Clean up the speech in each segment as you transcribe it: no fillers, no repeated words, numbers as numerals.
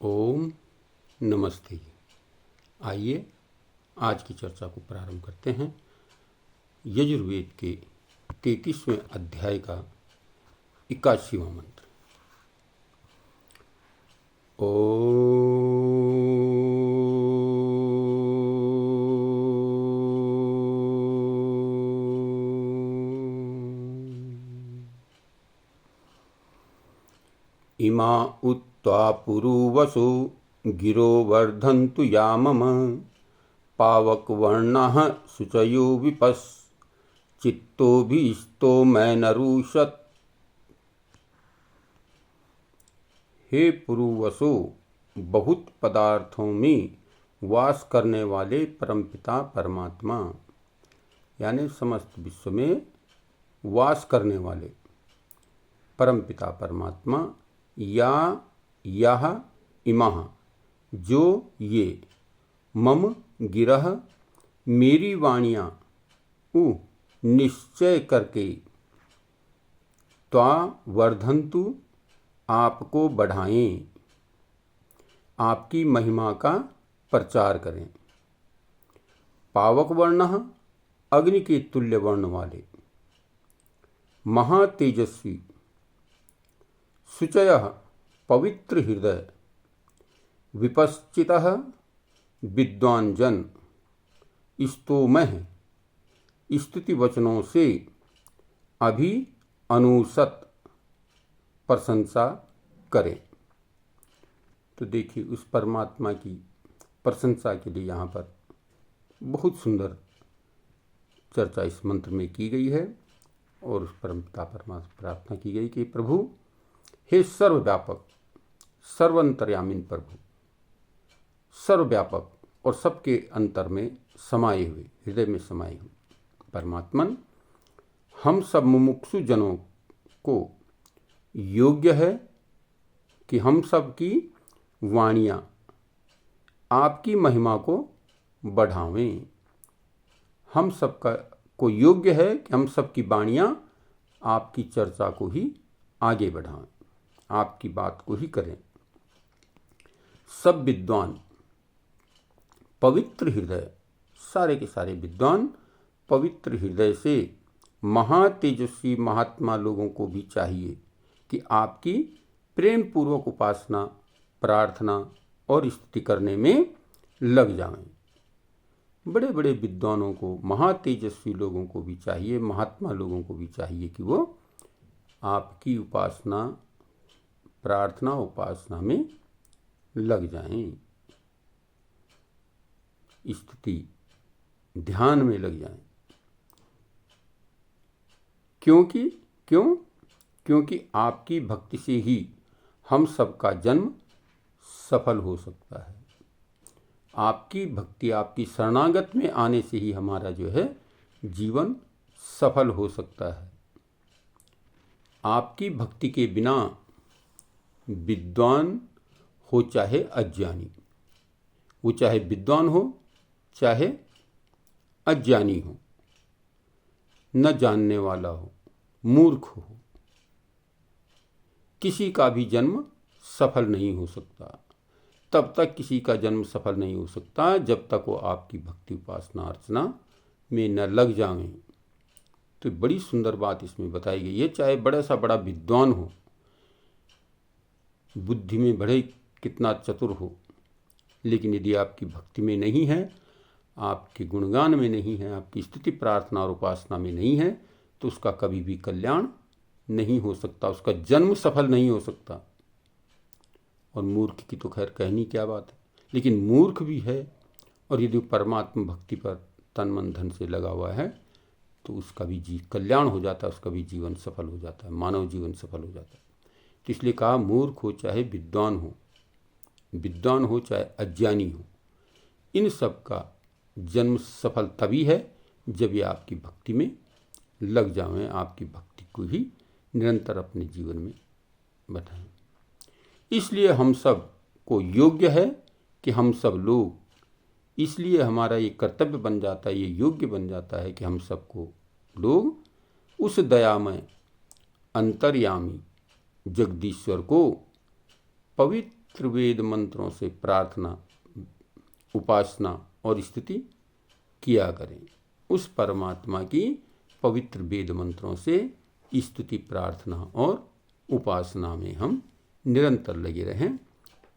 ओम नमस्ते। आइए आज की चर्चा को प्रारंभ करते हैं। यजुर्वेद के 33वें अध्याय का 81वां मंत्र। इमा उत्त्वा पुरुवसु गिरो वर्धन्तु यामम पावकवर्णः शुचयो विपश्चित्तोऽभीष्टो मैनरुषत्। हे पुरुवसु, बहुत पदार्थों में वास करने वाले परमपिता परमात्मा, यानी समस्त विश्व में वास करने वाले परमपिता परमात्मा, या यह इमः, जो ये, मम गिरह, मेरी वाणियाँ, निश्चय करके, त्वा वर्धन्तु, आपको बढ़ाएं, आपकी महिमा का प्रचार करें। पावक वर्ण, अग्नि के तुल्य वर्ण वाले, महातेजस्वी, शुचयः, पवित्र हृदय, विपश्चितः, विद्वान जन, स्तोमः, स्तुति वचनों से, अभी अनुसत, प्रशंसा करें। तो देखिए, उस परमात्मा की प्रशंसा के लिए यहाँ पर बहुत सुंदर चर्चा इस मंत्र में की गई है और उस परमपिता परमात्मा से प्रार्थना की गई कि प्रभु, हे सर्वव्यापक, सर्वंतर्यामीन प्रभु, सर्वव्यापक और सबके अंतर में समाये हुए, हृदय में समाये हुए परमात्मन, हम सब मुमुक्षु जनों को योग्य है कि हम सब की वाणियाँ आपकी महिमा को बढ़ावें। हम सबका को योग्य है कि हम सब की वाणियाँ आपकी चर्चा को ही आगे बढ़ाएं, आपकी बात को ही करें। सब विद्वान, पवित्र हृदय, सारे के सारे विद्वान पवित्र हृदय से महातेजस्वी महात्मा लोगों को भी चाहिए कि आपकी प्रेम पूर्वक उपासना, प्रार्थना और स्तुति करने में लग जाएं। बड़े बड़े विद्वानों को, महातेजस्वी लोगों को भी चाहिए, महात्मा लोगों को भी चाहिए कि वो आपकी उपासना, प्रार्थना, उपासना में लग जाएं, स्तुति, ध्यान में लग जाएं। क्योंकि आपकी भक्ति से ही हम सबका जन्म सफल हो सकता है। आपकी भक्ति, आपकी शरणागत में आने से ही हमारा जो है जीवन सफल हो सकता है। आपकी भक्ति के बिना विद्वान हो चाहे अज्ञानी, वो चाहे विद्वान हो चाहे अज्ञानी हो, न जानने वाला हो, मूर्ख हो, किसी का भी जन्म सफल नहीं हो सकता। तब तक किसी का जन्म सफल नहीं हो सकता जब तक वो आपकी भक्ति, उपासना, अर्चना में न लग जाएं। तो बड़ी सुंदर बात इसमें बताई गई है। चाहे बड़ा सा बड़ा विद्वान हो, बुद्धि में बड़े कितना चतुर हो, लेकिन यदि आपकी भक्ति में नहीं है, आपके गुणगान में नहीं है, आपकी स्तुति, प्रार्थना और उपासना में नहीं है, तो उसका कभी भी कल्याण नहीं हो सकता, उसका जन्म सफल नहीं हो सकता। और मूर्ख की तो खैर कहनी क्या बात है, लेकिन मूर्ख भी है और यदि परमात्मा भक्ति पर तन मन धन से लगा हुआ है तो उसका भी कल्याण हो जाता है, उसका भी जीवन सफल हो जाता है, मानव जीवन सफल हो जाता है। तो इसलिए कहा, मूर्ख हो चाहे विद्वान हो, विद्वान हो चाहे अज्ञानी हो, इन सब का जन्म सफल तभी है जब ये आपकी भक्ति में लग जाएं, आपकी भक्ति को ही निरंतर अपने जीवन में बढ़ाएं। इसलिए हम सब को योग्य है कि हम सब लोग, इसलिए हमारा ये कर्तव्य बन जाता है, ये योग्य बन जाता है कि हम सबको लोग उस दयामय अंतर्यामी जगदीश्वर को पवित्र वेद मंत्रों से प्रार्थना, उपासना और स्तुति किया करें। उस परमात्मा की पवित्र वेद मंत्रों से स्तुति, प्रार्थना और उपासना में हम निरंतर लगे रहें।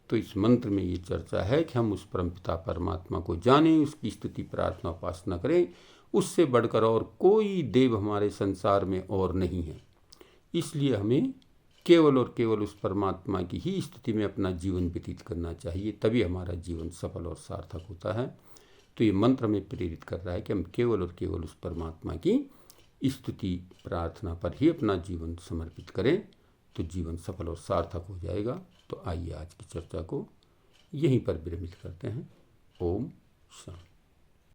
तो इस मंत्र में ये चर्चा है कि हम उस परमपिता परमात्मा को जानें, उसकी स्तुति, प्रार्थना, उपासना करें। उससे बढ़कर और कोई देव हमारे संसार में और नहीं है। इसलिए हमें केवल और केवल उस परमात्मा की ही स्तुति में अपना जीवन व्यतीत करना चाहिए, तभी हमारा जीवन सफल और सार्थक होता है। तो ये मंत्र हमें प्रेरित कर रहा है कि हम केवल और केवल उस परमात्मा की स्तुति, प्रार्थना पर ही अपना जीवन समर्पित करें, तो जीवन सफल और सार्थक हो जाएगा। तो आइए आज की चर्चा को यहीं पर विरमित करते हैं। ओम शांति।